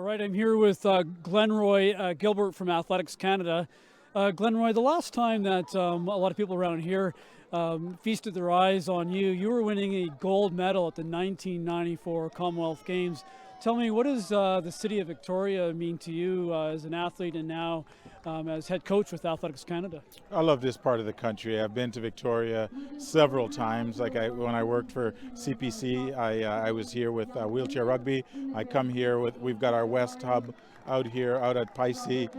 All right, I'm here with Glenroy Gilbert from Athletics Canada. Glenroy, the last time that a lot of people around here feasted their eyes on you, you were winning a gold medal at the 1994 Commonwealth Games. Tell me, what does the city of Victoria mean to you as an athlete and now as head coach with Athletics Canada? I love this part of the country. I've been to Victoria several times. When I worked for CPC, I was here with wheelchair rugby. I come here we've got our West Hub out here, out at Pisces.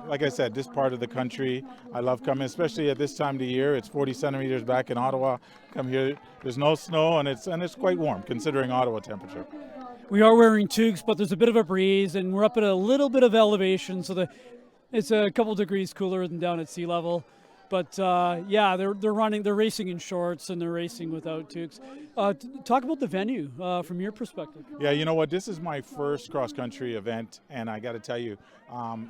Like I said, this part of the country, I love coming, especially at this time of the year. It's 40 centimeters back in Ottawa. Come here, there's no snow, and it's quite warm considering Ottawa temperature. We are wearing toques, but there's a bit of a breeze, and we're up at a little bit of elevation, so it's a couple degrees cooler than down at sea level. But yeah, they're racing in shorts and they're racing without toques. Talk about the venue from your perspective. Yeah, you know what? This is my first cross-country event, and I got to tell you,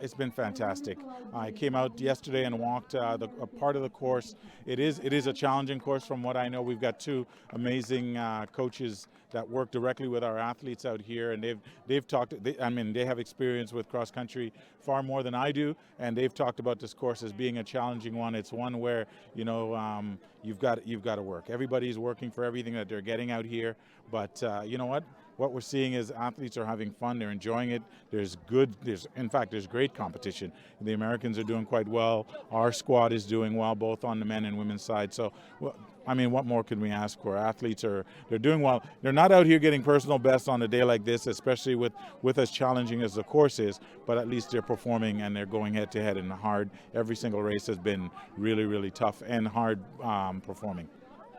it's been fantastic. I came out yesterday and walked a part of the course. It is a challenging course from what I know. We've got two amazing coaches that work directly with our athletes out here, and they've talked. They have experience with cross country far more than I do, and they've talked about this course as being a challenging one. It's one where you've got to work. Everybody's working for everything that they're getting out here, but you know what? What we're seeing is athletes are having fun. They're enjoying it. There's great competition. The Americans are doing quite well. Our squad is doing well, both on the men and women's side. So, what more can we ask for? Athletes they're doing well. They're not out here getting personal bests on a day like this, especially with as challenging as the course is, but at least they're performing and they're going head to head and hard. Every single race has been really, really tough and hard performing.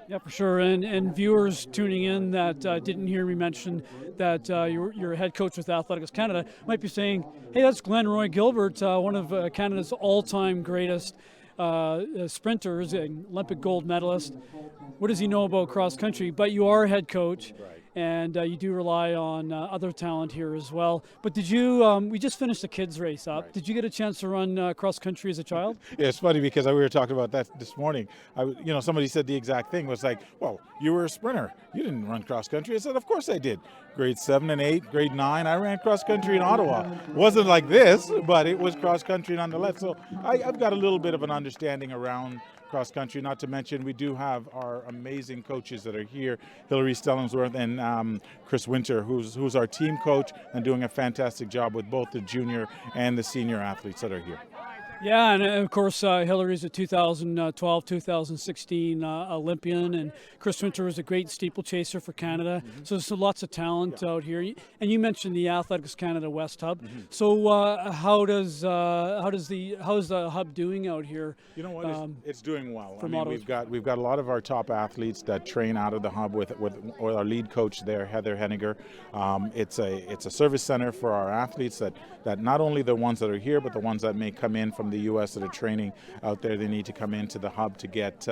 Yeah, for sure. And viewers tuning in that didn't hear me mention that you're a head coach with Athletics Canada might be saying, hey, that's Glenroy Gilbert, one of Canada's all-time greatest sprinters, an Olympic gold medalist. What does he know about cross country? But you are a head coach. Right. And you do rely on other talent here as well. But did you, we just finished the kids race up. Right. Did you get a chance to run cross country as a child? Yeah, it's funny because we were talking about that this morning. Somebody said the exact thing, was like, well, you were a sprinter. You didn't run cross country. I said, of course I did. Grade 7 and 8, grade 9, I ran cross country in Ottawa. It wasn't like this, but it was cross country nonetheless. So I've got a little bit of an understanding around cross country, not to mention we do have our amazing coaches that are here, Hillary Stellingsworth and Chris Winter, who's our team coach and doing a fantastic job with both the junior and the senior athletes that are here. Yeah, and of course Hillary's a 2012, 2016 Olympian, and Chris Winter was a great steeplechaser for Canada. Mm-hmm. So there's lots of talent out here. And you mentioned the Athletics Canada West Hub. Mm-hmm. So how's the hub doing out here? You know what? It's doing well. We've got a lot of our top athletes that train out of the hub with our lead coach there, Heather Henniger. It's a service center for our athletes that not only the ones that are here, but the ones that may come in from the U.S. that are training out there. They need to come into the hub to get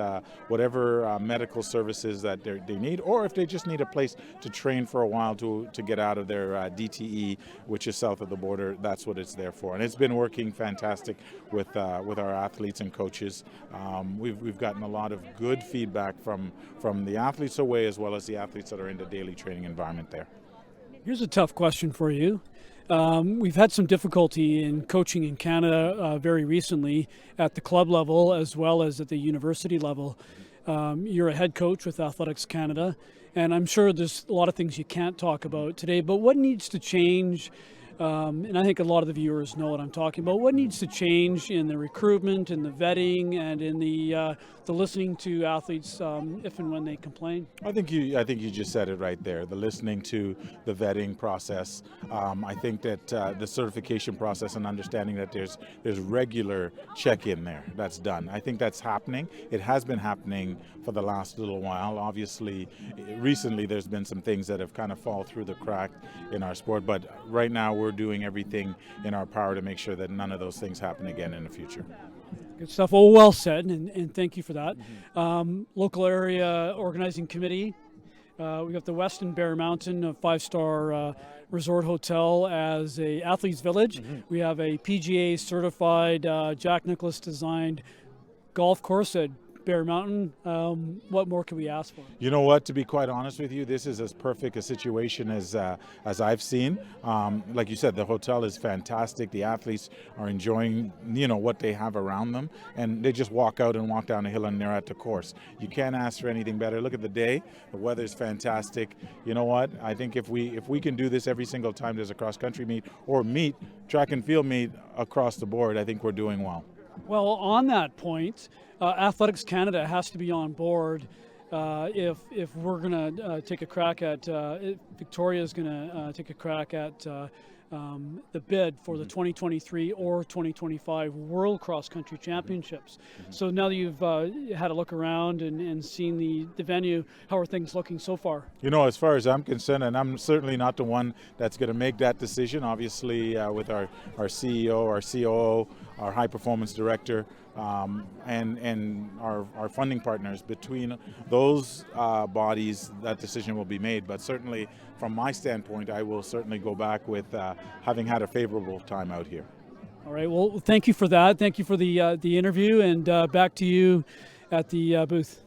whatever medical services that they need, or if they just need a place to train for a while to get out of their DTE, which is south of the border. That's what it's there for, and it's been working fantastic with our athletes and coaches. We've gotten a lot of good feedback from the athletes away, as well as the athletes that are in the daily training environment there. Here's a tough question for you. We've had some difficulty in coaching in Canada very recently at the club level as well as at the university level. You're a head coach with Athletics Canada, and I'm sure there's a lot of things you can't talk about today, but what needs to change? And I think a lot of the viewers know what I'm talking about. What needs to change in the recruitment, in the vetting, and in the listening to athletes if and when they complain? I think you just said it right there. The listening to the vetting process. I think that the certification process and understanding that there's regular check-in there that's done. I think that's happening. It has been happening for the last little while. Obviously, recently there's been some things that have kind of fall through the crack in our sport, but right now we're doing everything in our power to make sure that none of those things happen again in the future. Good stuff. Oh, well said, and thank you for that. Mm-hmm. Local area organizing committee. We got the Westin Bear Mountain, a 5-star resort hotel, as a athletes village. Mm-hmm. We have a PGA certified Jack Nicklaus designed golf course that Bear Mountain. What more can we ask for? You know what? To be quite honest with you, this is as perfect a situation as I've seen. Like you said, the hotel is fantastic. The athletes are enjoying, what they have around them, and they just walk out and walk down the hill and they're at the course. You can't ask for anything better. Look at the day. The weather's fantastic. You know what? I think if we can do this every single time there's a cross country meet or track and field meet across the board, I think we're doing well. Well, on that point, Athletics Canada has to be on board if we're going to take a crack at, Victoria's going to take a crack at the bid for the 2023 or 2025 World Cross Country Championships. So now that you've had a look around and seen the venue, how are things looking so far? As far as I'm concerned, and I'm certainly not the one that's going to make that decision, obviously with our CEO, our COO, our high performance director, and our funding partners, between those bodies, that decision will be made. But certainly from my standpoint, I will certainly go back with having had a favorable time out here. All right, well, thank you for that. Thank you for the interview, and back to you at the booth.